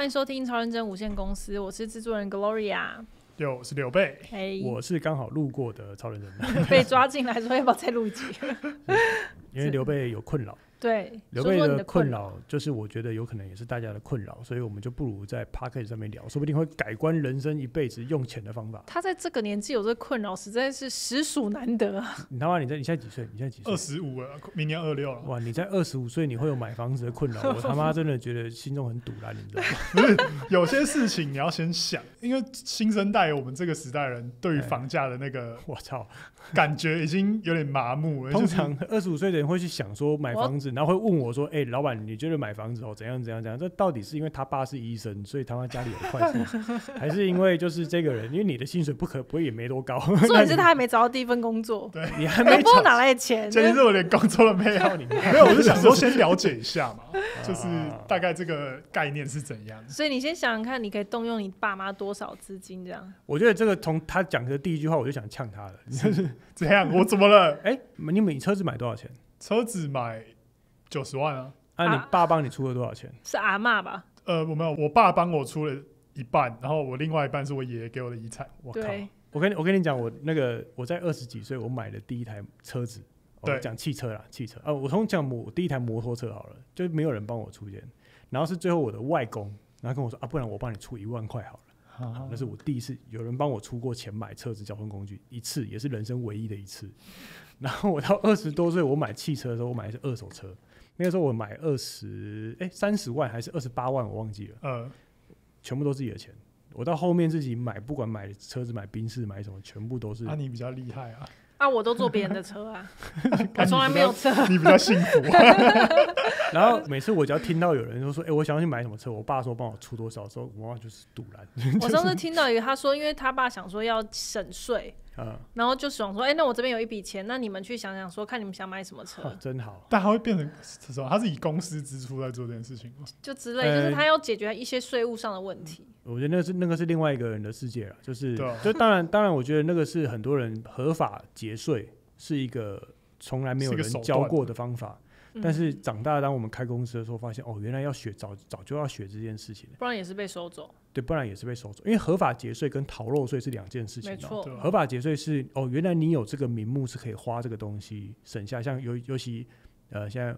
欢迎收听超认真无限公司，我是制作人 Gloria。我是刘备，我是刚好路过的超人人被抓进来说要不要再录一集？因为刘备有困扰。对，刘备的困扰就是我觉得有可能也是大家的困扰，所以我们就不如在 Podcast 上面聊，说不定会改观人生一辈子用钱的方法。他在这个年纪有这个困扰，实在是实属难得啊！你他妈，你现在几岁？你现在几岁？25了，明年26了。哇，你在25岁你会有买房子的困扰，我他妈真的觉得心中很堵然，你知道吗？不是，有些事情你要先想，因为新生代我们这个时代人对于房价的那个，我操，感觉已经有点麻木了。通常25岁的人会去想说买房子，然后会问我说：“老板，你觉得买房子怎样怎样怎样？”这到底是因为他爸是医生，所以他家里有会计，还是因为就是这个人，因为你的薪水不会也没多高，重点是他还没找到第一份工作，对，你还没不知道哪来的钱，前提是我连工作都没有，没有，我是想说先了解一下嘛，就是大概这个概念是怎样。所以你先想想看，你可以动用你爸妈多少资金这样？我觉得这个从他讲的第一句话我就想呛他了，就是怎样？我怎么了？你车子买多少钱？车子买90万啊。你爸帮你出了多少钱？是阿嬷吧？我没有，我爸帮我出了一半，然后我另外一半是我爷爷给我的遗产。我靠！我跟你讲，我在20几岁我买的第一台车子，讲汽车啦，汽车我从讲我第一台摩托车好了，就没有人帮我出钱，然后是最后我的外公，然后跟我说不然我帮你出1万块好了。那是我第一次有人帮我出过钱买车子交通工具一次，也是人生唯一的一次。然后我到20多岁，我买汽车的时候，我买的是二手车。那个时候我买30万还是28万，我忘记了。全部都自己的钱。我到后面自己买，不管买车子、买宾士、买什么，全部都是。你比较厉害啊！我都坐别人的车啊，我从来没有车。你比较幸福。然后每次我只要听到有人说我想要去买什么车，我爸说帮我出多少的时候，我就是堵然。我上次听到一个，他说因为他爸想说要省税。然后就想说，那我这边有一笔钱，那你们去想想说，看你们想买什么车，真好。但他会变成什么？他是以公司支出在做这件事情吗？就之类，就是他要解决一些税务上的问题。我觉得那个是另外一个人的世界了，就当然，我觉得那个是很多人合法节税是一个从来没有人教过的方法。但是长大，当我们开公司的时候，发现原来要学早就要学这件事情，不然也是被收走。对，不然也是被收走，因为合法节税跟逃漏税是2件事情。没错，合法节税是原来你有这个名目是可以花这个东西省下，像尤其现在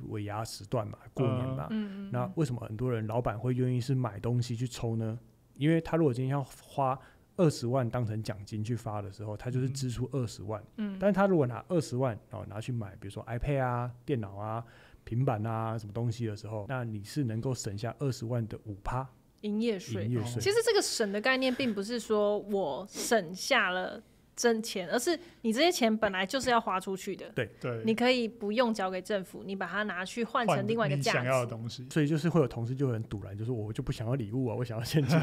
尾牙时段嘛，过年嘛，那为什么很多人老板会愿意是买东西去抽呢？因为他如果今天要花20万当成奖金去发的时候，他就是支出20万。但是他如果拿20万拿去买，比如说 iPad 啊、电脑啊、平板啊什么东西的时候，那你是能够省下20万的5%营业税。其实这个省的概念并不是说我省下了真钱，而是你这些钱本来就是要花出去的。对，你可以不用交给政府，你把它拿去换成另外一个价值，你想要的东西。所以就是会有同事就很堵然，就是我就不想要礼物啊，我想要现金。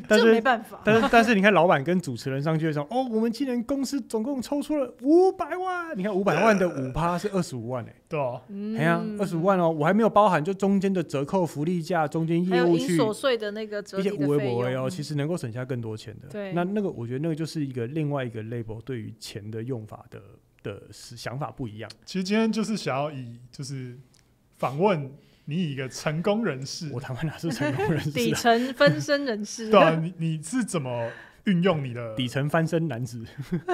这没办法。但是你看老板跟主持人上去的时候，我们今年公司总共抽出了500万，你看500万的5%是25万对啊，25万我还没有包含就中间的折扣、福利价、中间业务去琐碎的那个折抵的费用，其实能够省下更多钱的。对，那个我觉得那个就是另外一个 label 对于钱的用法的想法不一样。其实今天就是想要就是访问你一个成功人士，我他妈哪是成功人士？底层分身人士。对啊，你是怎么运用你的底层翻身男子？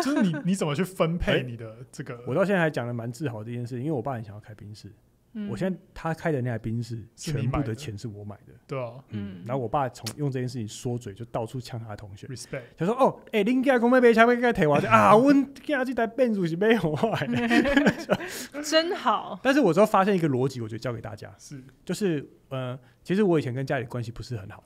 就是你怎么去分配你的这个？我到现在还讲的蛮自豪的这件事，因为我爸很想要开宾士。我现在他开的那台宾士全部的钱是我买的，对啊，然后我爸用这件事情说嘴，就到处呛他的同学 ，respect， 他说恁囝讲要买车要该提我阮囝这台宾士是买给我的，真好。但是我之后发现一个逻辑，我觉得教给大家就是其实我以前跟家里关系不是很好，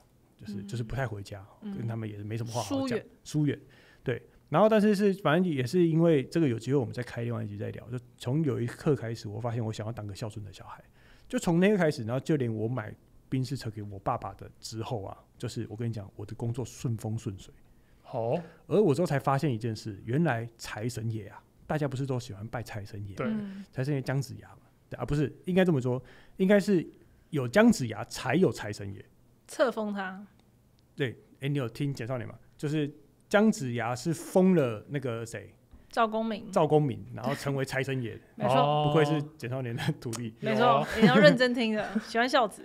就是不太回家，跟他们也是没什么话好讲，疏远，对。然后，但是反正也是因为这个有机会，我们再开另外一集再聊。就从有一刻开始，我发现我想要当个孝顺的小孩。就从那个开始，然后就连我买宾士车给我爸爸的之后啊，就是我跟你讲，我的工作顺风顺水。而我之后才发现一件事，原来财神爷啊，大家不是都喜欢拜财神爷？对，财神爷姜子牙嘛，不是，应该这么说，应该是有姜子牙才有财神爷，册封他。对，你有听简少年吗？就是。姜子牙是封了那个谁赵公明，然后成为财神爷。没错，不愧是简少年的徒弟。没错，你要认真听的，喜欢孝子。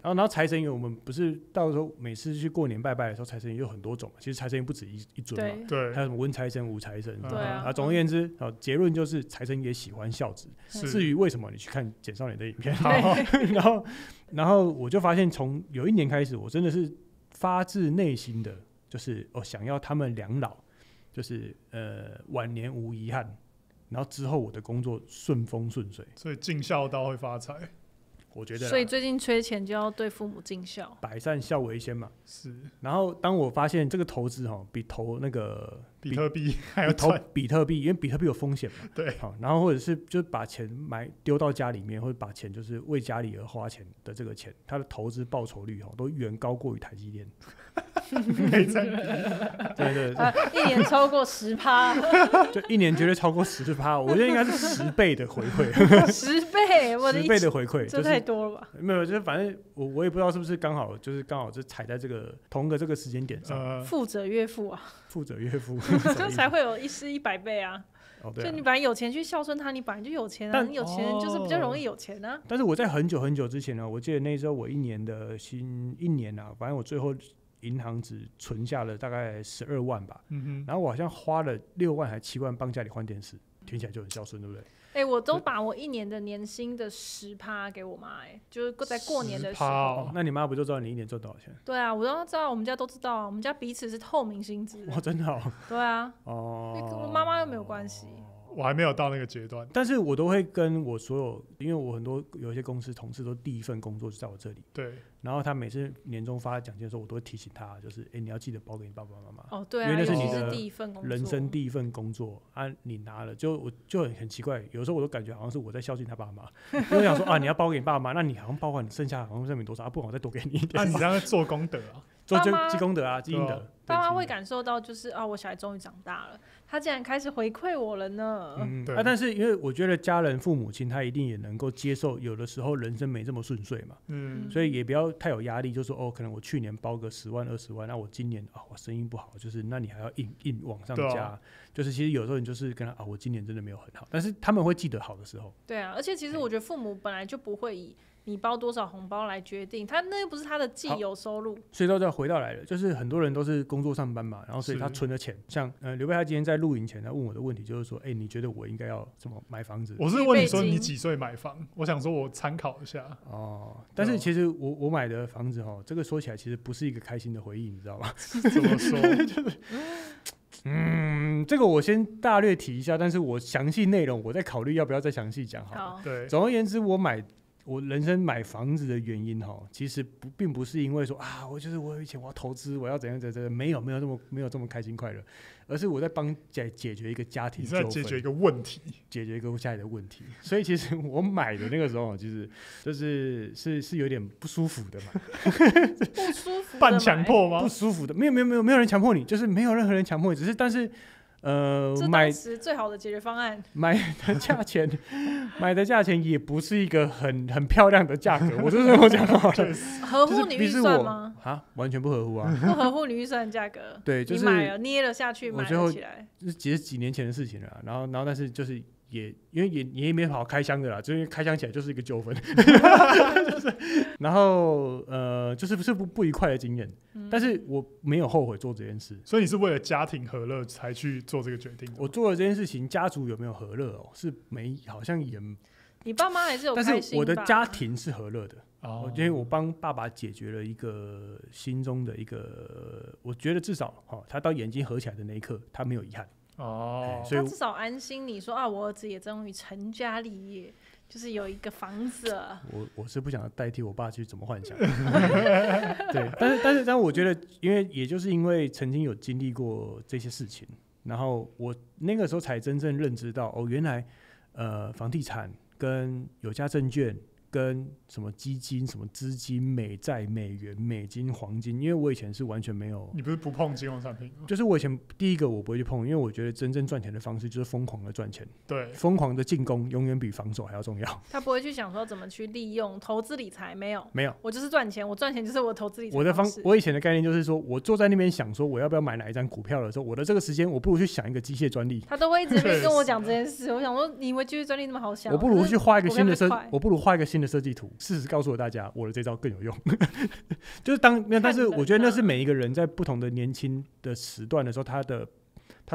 然后财神爷，我们不是到时候每次去过年拜拜的时候，财神爷有很多种嘛。其实财神爷不止一尊嘛，对，还有什么文财神、武财神。对啊。总而言之，结论就是财神爷喜欢孝子。至于为什么，你去看简少年的影片。然后我就发现，从有一年开始，我真的是发自内心的，就是想要他们两老，就是晚年无遗憾。然后之后我的工作顺风顺水，所以尽孝道会发财，我觉得。所以最近缺钱就要对父母尽孝，百善孝为先嘛。是。然后当我发现这个投资比投那个比特币还要赚，比特币，因为比特币有风险嘛。对。好，然后或者是就把钱丢到家里面，或者把钱就是为家里而花钱的这个钱，它的投资报酬率都远高过于台积电。没在比，对，一年超过10%，就一年绝对超过10%，我觉得应该是10倍的回馈，10倍，我的10倍的回馈，这太多了吧？没有，就是反正我也不知道是不是刚好就踩在这个同个这个时间点上，富者越富啊，富者越富，就才会有100倍啊。对啊，就你本来有钱去孝顺他，你本来就有钱啊，你有钱人就是比较容易有钱啊。但是我在很久很久之前呢，我记得那时候我一年啊，反正我最后银行只存下了大概12万吧，然后我好像花了6万还7万帮家里换电视，听起来就很孝顺，对不对？我都把我一年的年薪的10%给我妈，就是在过年的时候。那你妈不就知道你一年赚多少钱？对啊，我都知道，我们家都知道，我们家彼此是透明薪资。真的哦。对啊。跟我妈妈又没有关系。我还没有到那个阶段，但是我都会跟我所有，因为我有一些公司同事都第一份工作就在我这里，对。然后他每次年终发奖金的时候，我都会提醒他，就是你要记得包给你爸爸妈妈。对啊，因为那是你的人生第一份工作啊，你拿了我就很奇怪，有时候我都感觉好像是我在孝敬他爸妈，因为我想说你要包给你爸妈，那你好像包完你剩下好像没多少不然我再多给你一点。那你这样在做功德啊？做积功德啊，积阴德。爸妈会感受到就是我小孩终于长大了，他竟然开始回馈我了呢。但是因为我觉得家人父母亲他一定也能够接受，有的时候人生没这么顺遂嘛，所以也不要太有压力，就说可能我去年包个10万20万，那我今年我生意不好，就是那你还要硬往上加，就是其实有时候你就是跟他我今年真的没有很好，但是他们会记得好的时候。对啊，而且其实我觉得父母本来就不会以你包多少红包来决定，他那又不是他的既有收入。所以到这回到来了，就是很多人都是工作上班嘛，然后所以他存了钱，像刘备他今天在录影前他问我的问题就是说，你觉得我应该要怎么买房子？我是问你说你几岁买房，我想说我参考一下。但是其实我买的房子这个说起来其实不是一个开心的回忆，你知道吗？怎么说？就是这个我先大略提一下，但是我详细内容我再考虑要不要再详细讲好了。对，总而言之，我人生买房子的原因其实并不是因为说我有钱我要投资我要怎样怎样，没有这么开心快乐，而是我在帮解决一个家庭纠纷，你在解决一个问题，解决一个家里的问题。所以其实我买的那个时候其实就是有点不舒服的嘛。不舒服的半强迫吗？不舒服的，没有人强迫你，就是没有任何人强迫你，但是这当时最好的解决方案，买的价钱也不是一个很漂亮的价格，我就这么讲好了。合乎你预算吗？完全不合乎啊，不合乎你预算的价格。对，就是你买了捏了下去，买了起来，是几年前的事情了。然后但是就是因为也没好开箱的啦，就是开箱起来就是一个纠纷。然后就是不愉快的经验，但是我没有后悔做这件事。所以你是为了家庭和乐才去做这个决定的？我做了这件事情，家族有没有和乐是没，好像也。你爸妈还是有开心吧？但是我的家庭是和乐的。因为我帮爸爸解决了一个心中的一个，我觉得至少他到眼睛合起来的那一刻，他没有遗憾。所以他至少安心。你说我儿子也终于成家立业，就是有一个房子了。我是不想代替我爸去怎么幻想。对，但是我觉得，也就是因为曾经有经历过这些事情，然后我那个时候才真正认知到，原来房地产跟有价证券跟什么基金、什么资金、美债、美元、美金、黄金，因为我以前是完全没有。你不是不碰金融产品吗？就是我以前第一个我不会去碰，因为我觉得真正赚钱的方式就是疯狂的赚钱，对，疯狂的进攻永远比防守还要重要。他不会去想说怎么去利用投资理财，没有，我就是赚钱，我赚钱就是我投资理财我以前的概念就是说，我坐在那边想说我要不要买哪一张股票的时候，我的这个时间我不如去想一个机械专利。他都会一直跟我讲这件事，我想说你以为机械专利那么好想？我不如去画一个新的设计图，事实告诉我大家，我的这招更有用。就是但是我觉得那是每一个人在不同的年轻的时段的时候，他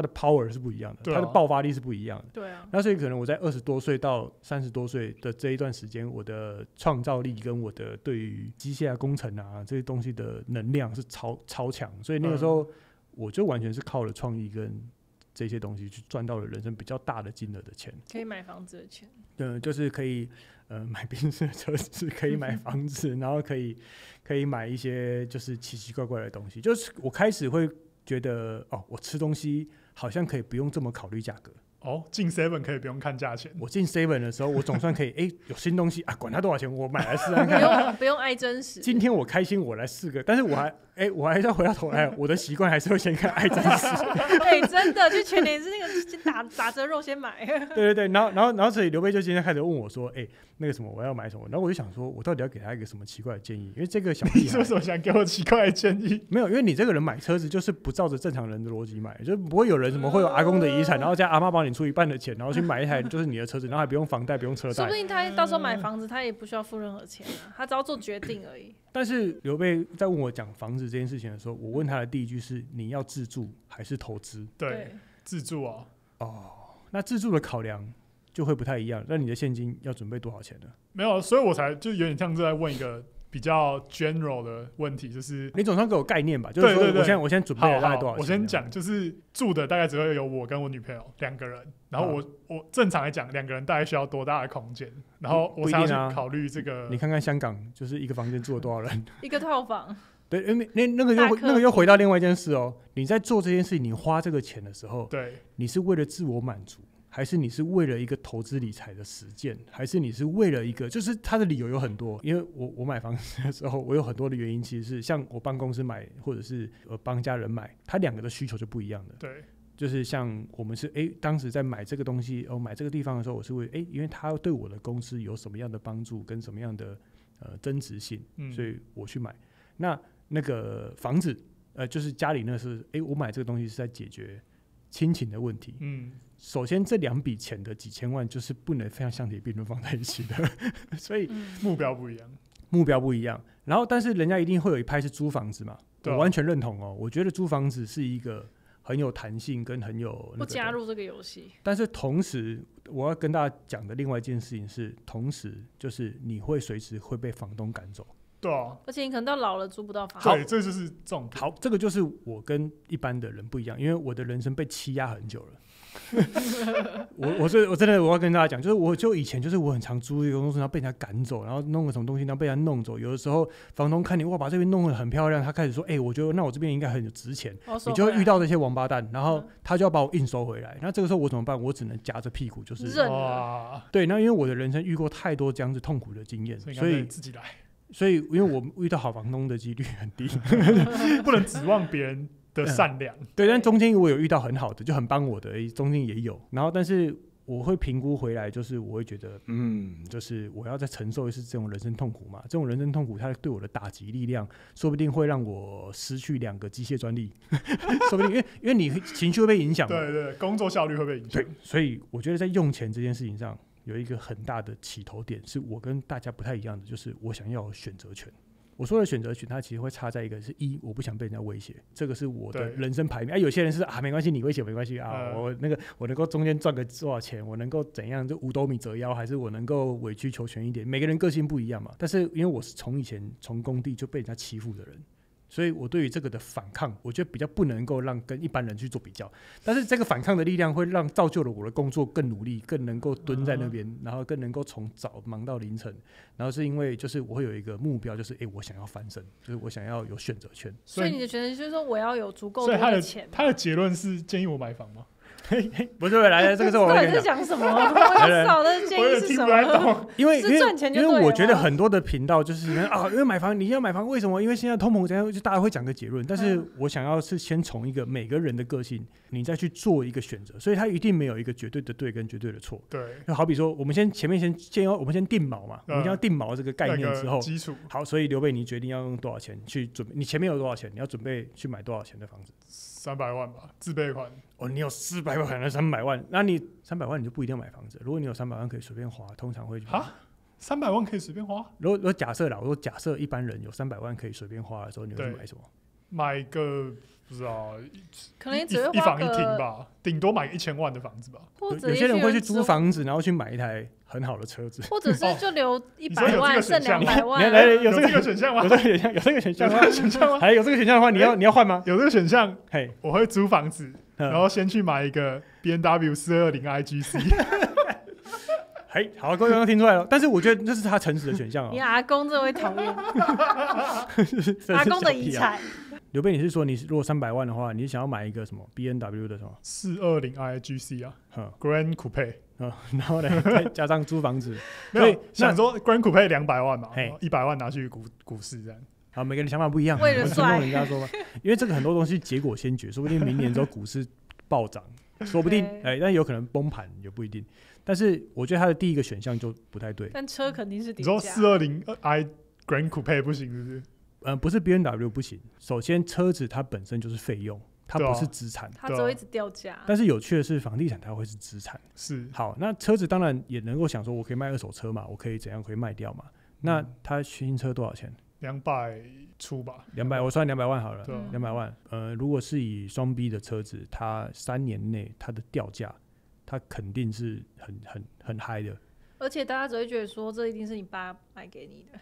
的 power 是不一样的，他的爆发力是不一样的。对啊。那所以可能我在20多岁到30多岁的这一段时间，我的创造力跟我的对于机械工程啊这些东西的能量是超强，所以那个时候我就完全是靠了创意跟这些东西去赚到了人生比较大的金额的钱，可以买房子的钱。就是可以买宾士的车子，可以买房子，然后可以买一些就是奇奇怪怪的东西。就是我开始会觉得我吃东西好像可以不用这么考虑价格。进 7 可以不用看价钱。我进 7 的时候，我总算可以有新东西啊，管它多少钱，我买来试看看。不用爱真实。今天我开心，我来试个。但是我还是要回到头来，我的习惯还是会先看爱真实。真的，就全年是那个打折肉先买。对，然后所以刘备就今天开始问我说，那个什么我要买什么？然后我就想说，我到底要给他一个什么奇怪的建议？因为这个小屁孩，你是不是想给我奇怪的建议？没有，因为你这个人买车子就是不照着正常人的逻辑买，就不会有人什么会有阿公的遗产，然后叫阿嬷帮你出一半的钱，然后去买一台就是你的车子，然后还不用房贷，不用车贷。说不定他到时候买房子，他也不需要付任何钱啊，他只要做决定而已。但是刘备在问我讲房子这件事情的时候，我问他的第一句是：你要自住还是投资？对，自住那自住的考量就会不太一样。那你的现金要准备多少钱呢？没有，所以我才就有点像是在问一个比较 general 的问题，就是你总算给我概念吧，就是说我现在准备了大概多少钱？我先讲，就是住的大概只会有我跟我女朋友2个人，然后我正常来讲2个人大概需要多大的空间，然后我才要去考虑这个。你看看香港，就是一个房间住了多少人？一个套房。对，那个又回到另外一件事你在做这件事情，你花这个钱的时候，对，你是为了自我满足，还是你是为了一个投资理财的实践，还是你是为了一个，就是他的理由有很多。因为我买房子的时候，我有很多的原因，其实是像我帮公司买，或者是帮家人买，他2个的需求就不一样的。对，就是像我们是当时在买这个东西买这个地方的时候，我是为因为他对我的公司有什么样的帮助跟什么样的增值性，所以我去买。那个房子就是家里那是我买这个东西是在解决亲情的问题。首先这2笔钱的几千万就是不能非常相提并论放在一起的，所以目标不一样。然后但是人家一定会有一派是租房子嘛，我完全认同我觉得租房子是一个很有弹性跟很有不加入这个游戏。但是同时我要跟大家讲的另外一件事情是，同时就是你会随时会被房东赶走。对啊，而且你可能到老了租不到房子。对，这就是重点。好，这个就是我跟一般的人不一样，因为我的人生被欺压很久了。我真的我要跟大家讲，就是我以前就是我很常租一个公司，然后被人家赶走，然后弄个什么东西，然后被人家弄走。有的时候房东看你把这边弄得很漂亮，他开始说我觉得那我这边应该很有值钱，你就会遇到这些王八蛋，然后他就要把我硬收回来。那这个时候我怎么办？我只能夹着屁股就是认了。对，那因为我的人生遇过太多这样子痛苦的经验，所以自己来。所以因为我遇到好房东的几率很低，不能指望别人的善良。对，但中间我有遇到很好的，就很帮我的，中间也有。然后但是我会评估回来，就是我会觉得就是我要再承受一次这种人生痛苦嘛。这种人生痛苦它对我的打击力量说不定会让我失去2个机械专利。说不定因为你情绪会被影响嘛。对，工作效率会被影响。对，所以我觉得在用钱这件事情上有一个很大的起头点，是我跟大家不太一样的，就是我想要有选择权。我说的选择权，它其实会差在一个是我不想被人家威胁，这个是我的人生排名。有些人是没关系，你威胁没关系我能够中间赚个多少钱，我能够怎样就5斗米折腰，还是我能够委曲求全一点。每个人个性不一样嘛，但是因为我是以前从工地就被人家欺负的人，所以我对于这个的反抗，我觉得比较不能够让跟一般人去做比较。但是这个反抗的力量会让造就了我的工作更努力，更能够蹲在那边，然后更能够从早忙到凌晨。然后是因为就是我会有一个目标，就是我想要翻身，就是我想要有选择权。所以你的选择就是说我要有足够多的钱。他的结论是建议我买房吗？不是来，这个是我在讲什么？我少的建议是什么？因为赚钱就对了。因为我觉得很多的频道就是因为买房，你要买房为什么？因为现在通膨怎样，就大家会讲个结论。但是我想要是先从一个每个人的个性，你再去做一个选择，所以他一定没有一个绝对的对跟绝对的错。对，就好比说，我们先前面我们先定锚嘛，我们要定锚这个概念之后，基础好，所以刘备你决定要用多少钱去准备？你前面有多少钱？你要准备去买多少钱的房子？300万吧，自备款。你有400万还是300万？那你300万你就不一定要买房子。如果你有300万可以随便花，通常会300万可以随便花？如果假设啦，我说假设一般人有300万可以随便花的时候，你会去买什么？买一个不知道，可能只会一房一厅吧，顶多买1000万的房子吧。或者有些人会去租房子，然后去买一台很好的车子，或者是就留100万剩200万。有这个选项吗？有这个选项吗？还有这个选项的话，你要换吗？有这个选项，嘿，我会租房子，然后先去买一个 BMW 420 IGC。好，各位刚刚听出来了，但是我觉得这是他诚实的选项。你阿公真会讨厌，阿公的遗产。刘备，你是说你如果300万的话，你想要买一个什么 BMW 的什么420 IGC 啊，Grand Coupe，然后呢再加上租房子，所以想说 Grand Coupe 200万嘛，100万拿去股市这样。好，每个人想法不一样，为了帅，人家说嘛，因为这个很多东西结果先决，说不定明年之后股市暴涨，说不定但有可能崩盘也不一定。但是我觉得他的第一个选项就不太对。但车肯定是底价。你说420 i Grand Coupe 不行是不是？不是 BMW 不行。首先，车子它本身就是费用，它不是资产，它只会一直掉价。但是有趣的是，房地产它会是资产。是。好，那车子当然也能够想说，我可以卖二手车嘛，我可以怎样可以卖掉嘛？那它新车多少钱？200出吧。我算200万好了。200万。如果是以双 B 的车子，它3年内它的掉价，它肯定是很嗨的。而且大家只会觉得说，这一定是你爸买给你的。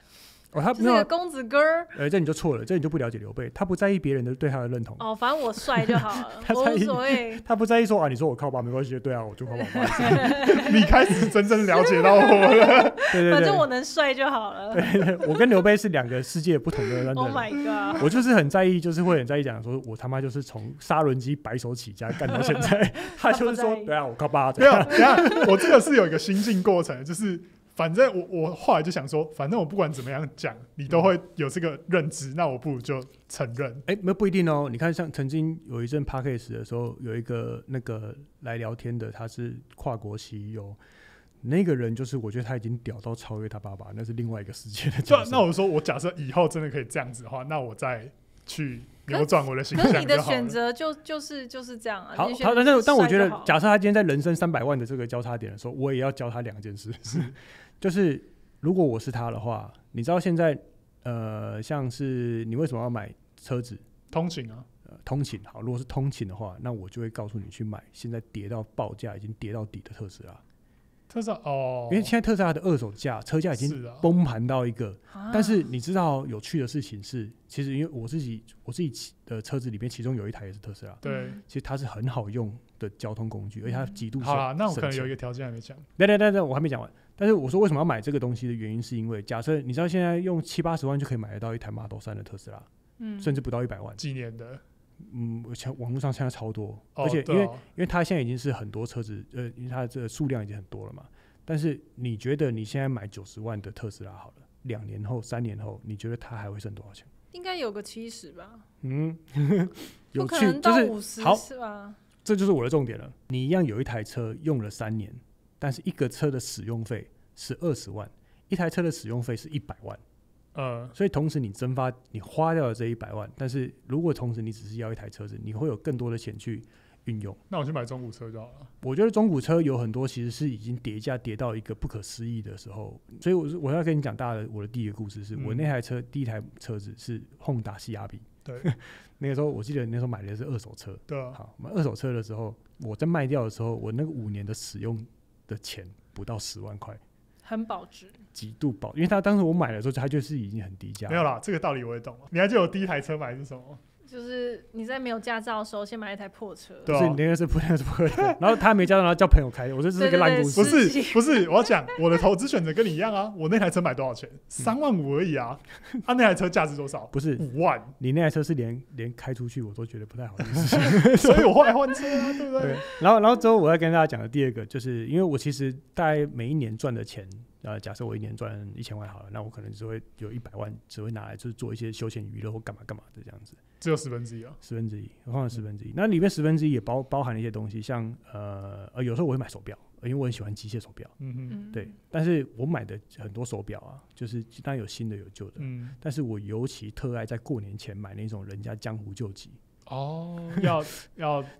他就是个公子哥儿。这你就错了，这你就不了解刘备，他不在意别人对他的认同。反正我帅就好了，我无所谓。他不在意说你说我靠爸没关系，对啊，我就靠爸爸。你开始真正了解到我了。对，反正我能帅就好了。对，我跟刘备是2个世界不同的人。Oh my god！ 我就是很在意，就是会很在意讲说，我他妈就是从砂轮机白手起家干到现在。他就是说，对啊，我靠爸。没有，等一下，我这个是有一个心境过程，就是。反正我后来就想说，反正我不管怎么样讲，你都会有这个认知，那我不如就承认。不一定哦。你看，像曾经有一阵 Podcast 的时候，有一个那个来聊天的，他是跨国 CEO， 那个人就是我觉得他已经屌到超越他爸爸，那是另外一个世界的角色。那我说，我假设以后真的可以这样子的话，那我再去扭转我的形象就好了。可是你的选择就是这样啊。好，但我觉得，假设他今天在人生300万的这个交叉点的时候，我也要教他2件事。就是如果我是他的话，你知道现在像是你为什么要买车子？通勤啊。通勤好，如果是通勤的话，那我就会告诉你去买现在跌到爆价已经跌到底的特斯拉。因为现在特斯拉的二手价车价已经崩盘到一个，但是你知道有趣的事情是，其实因为我自己的车子里面其中有一台也是特斯拉，对，其实它是很好用的交通工具，而且它极度好啦，那我可能有一个条件还没讲。对，我还没讲完。但是我说为什么要买这个东西的原因，是因为假设你知道现在用70-80万就可以买得到一台 Model 3的特斯拉，甚至不到100万。几年的？网络上现在超多，而且因为它现在已经是很多车子，因为它的这个数量已经很多了嘛。但是你觉得你现在买90万的特斯拉好了，2年后、3年后，你觉得它还会剩多少钱？应该有个70吧。有趣，不可能到50好是吧？这就是我的重点了。你一样有一台车用了3年，但是一个车的使用费是20万，一台车的使用费是100万。所以同时你花掉了这100万，但是如果同时你只是要一台车子，你会有更多的钱去运用。那我去买中古车就好了。我觉得中古车有很多其实是已经跌价跌到一个不可思议的时候，所以我要跟你讲我的第一个故事是，我那台车第一台车子是 Honda CR-V。对，那个时候我记得那时候买的是二手车。对啊。好，买二手车的时候，我在卖掉的时候，我那个5年的使用的钱不到10万块。很保值，极度因为他当时我买的时候，他就是已经很低价。没有啦，这个道理我也懂了。你还记得我第一台车买的是什么？就是你在没有驾照的时候，先买一台破车。对、啊，那个是不可以的。然后他没驾照，然后叫朋友开，我说这是个烂故事。不是，我要讲我的投资选择跟你一样啊。我那台车买多少钱？3万5而已啊。那台车价值多少？不是5万。你那台车是连开出去我都觉得不太好意思，所以我后来换车啊，对不对？然后之后我要跟大家讲的第二个，就是因为我其实大概每一年赚的钱。假设我一年赚1000万好了，那我可能只会有100万，只会拿来就是做一些休闲娱乐或干嘛干嘛的这样子。只有1/10啊，1/10，我放了1/10。那里面1/10也包含了一些东西，像有时候我会买手表，因为我很喜欢机械手表。对。但是我买的很多手表啊，就是当然有新的有旧的，但是我尤其特爱在过年前买那种人家江湖救急。要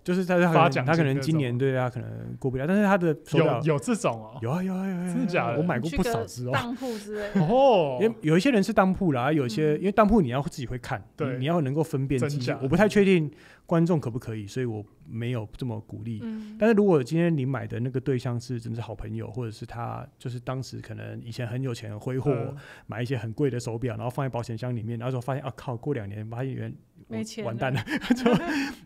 就是他可能今年对他可能过不了，但是他的手表有这种哦，有啊，真的假的？我买过不少只哦，当铺之类的哦。有一些人是当铺啦，有些因为当铺你要自己会看，你要能够分辨真假。我不太确定观众可不可以，所以我没有这么鼓励。但是如果今天你买的那个对象是真的是好朋友，或者是他就是当时可能以前很有钱挥霍，买一些很贵的手表，然后放在保险箱里面，然后发现靠，过2年发现没钱完蛋了，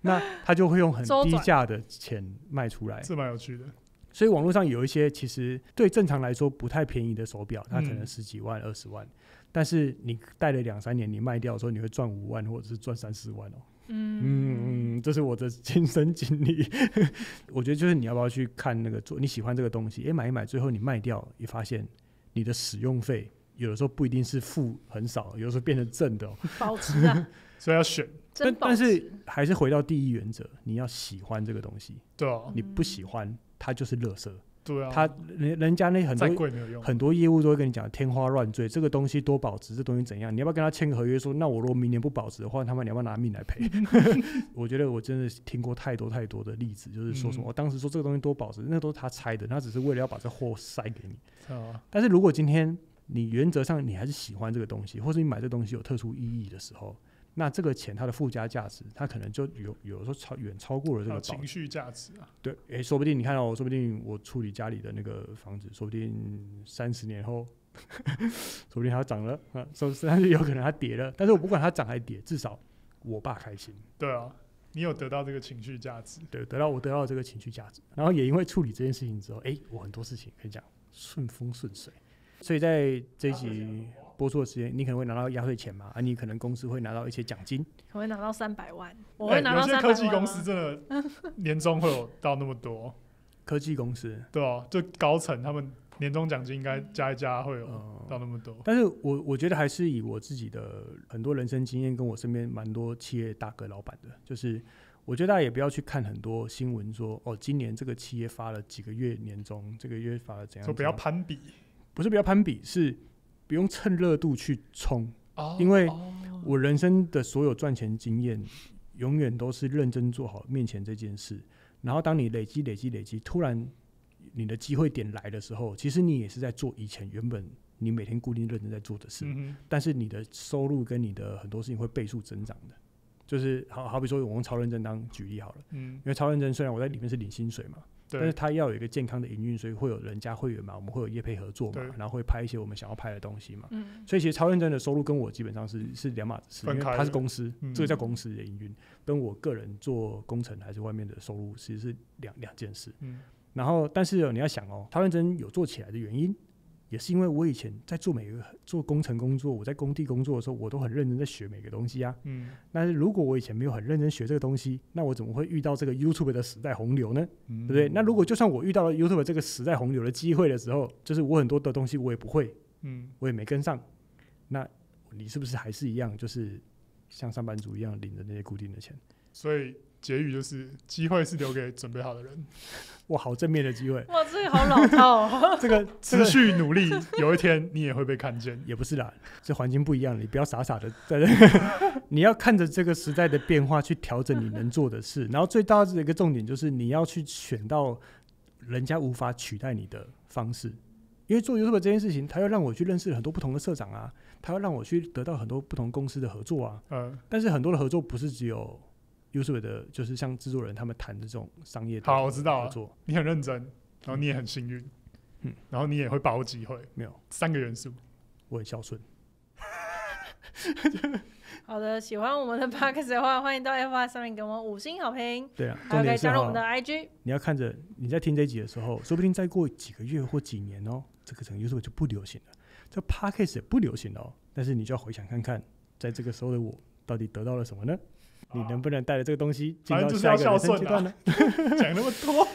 那他就会用很低价的钱卖出来，这蛮有趣的。所以网络上有一些其实对正常来说不太便宜的手表，它可能10几万、20万，但是你戴了2-3年，你卖掉的时候，你会赚5万或者是赚3-4万哦。这是我的亲身经历。我觉得就是你要不要去看那个你喜欢这个东西，买一买，最后你卖掉，你发现你的使用费有的时候不一定是负很少，有的时候变成正的哦。保值啊。所以要选，但是还是回到第一原则，你要喜欢这个东西。对啊，你不喜欢，它就是垃圾。对啊，人家那很多业务都会跟你讲天花乱坠，这个东西多保值，这东西怎样？你要不要跟他签个合约说，那我如果明年不保值的话，他们你要不要拿命来赔？我觉得我真的听过太多的例子，就是说什么我当时说这个东西多保值，那都是他猜的，他只是为了要把这货塞给你。但是如果今天你原则上你还是喜欢这个东西，或是你买这个东西有特殊意义的时候，那这个钱它的附加价值，它可能就有时候远超过了这个情绪价值啊。对，说不定你看到，说不定我处理家里的那个房子，说不定30年后，说不定它涨了但是有可能它跌了。但是我不管它涨还跌，至少我爸开心。对啊，你有得到这个情绪价值。对，我得到这个情绪价值，然后也因为处理这件事情之后，我很多事情可以讲顺风顺水。所以在这一集播出的时间，你可能会拿到压岁钱嘛？你可能公司会拿到一些奖金，可能会拿到300万。我会拿到300万。有些科技公司真的年终会有到那么多。科技公司对啊，就高层他们年终奖金应该加一加会有到那么多。但是我觉得还是以我自己的很多人生经验，跟我身边蛮多企业大哥老板的，就是我觉得大家也不要去看很多新闻说今年这个企业发了几个月年终，这个月发了怎样，就不要攀比。不是不要攀比，是不用蹭热度去冲。因为我人生的所有赚钱经验永远都是认真做好面前这件事，然后当你累积，突然你的机会点来的时候，其实你也是在做以前原本你每天固定认真在做的事，但是你的收入跟你的很多事情会倍数增长的。就是好比说我用超认真当举例好了，因为超认真虽然我在里面是领薪水嘛，但是他要有一个健康的营运，所以会有人家会员嘛，我们会有业配合作嘛，然后会拍一些我们想要拍的东西嘛，所以其实超认真的收入跟我基本上是两码子事，因为他是公司，这个叫公司的营运，跟我个人做工程还是外面的收入其实是两件事。然后但是你要想超认真有做起来的原因，也是因为我以前在做工程工作，我在工地工作的时候，我都很认真在学每个东西啊。但是如果我以前没有很认真学这个东西，那我怎么会遇到这个 YouTube 的时代洪流呢？对不对？那如果就算我遇到了 YouTube 这个时代洪流的机会的时候，就是我很多的东西我也不会，我也没跟上，那你是不是还是一样，就是像上班族一样领着那些固定的钱？所以结语就是机会是留给准备好的人。哇，好正面的机会！哇，这个好老套哦。这个持续努力，有一天你也会被看见。也不是啦，这环境不一样，你不要傻傻的在你要看着这个时代的变化去调整你能做的事。然后最大的一个重点就是你要去选到人家无法取代你的方式。因为做 YouTube 这件事情，他要让我去认识很多不同的社长啊，他要让我去得到很多不同公司的合作啊。但是很多的合作不是只有YouTube 的，就是像制作人他们谈的这种商业的合作。好，我知道了，你很认真，然后你也很幸运，然后你也会把握机会。没有3个元素，我很孝顺。好的，喜欢我们的 podcast 的话，欢迎到 FB 上面给我们5星好评。对啊，还有可以加入我们的 IG。你要看着你在听这一集的时候，说不定再过几个月或几年哦，这个整个 YouTube 就不流行了，这 podcast 也不流行了哦。但是你就要回想看看，在这个时候的我到底得到了什么呢？你能不能带着这个东西进到下一个人生阶段呢？讲那么多，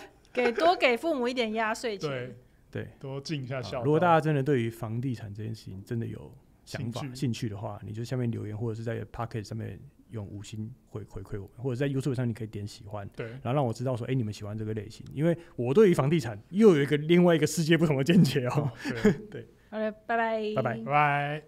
多给父母一点压岁钱。对，多尽一下孝道。如果大家真的对于房地产这件事情真的有想法、兴趣的话，你就下面留言，或者是在 Podcast 上面用5星回馈我们，或者在 YouTube 上你可以点喜欢，对，然后让我知道说，你们喜欢这个类型，因为我对于房地产又有另外一个世界不同的见解哦。对，好的，拜拜，拜拜。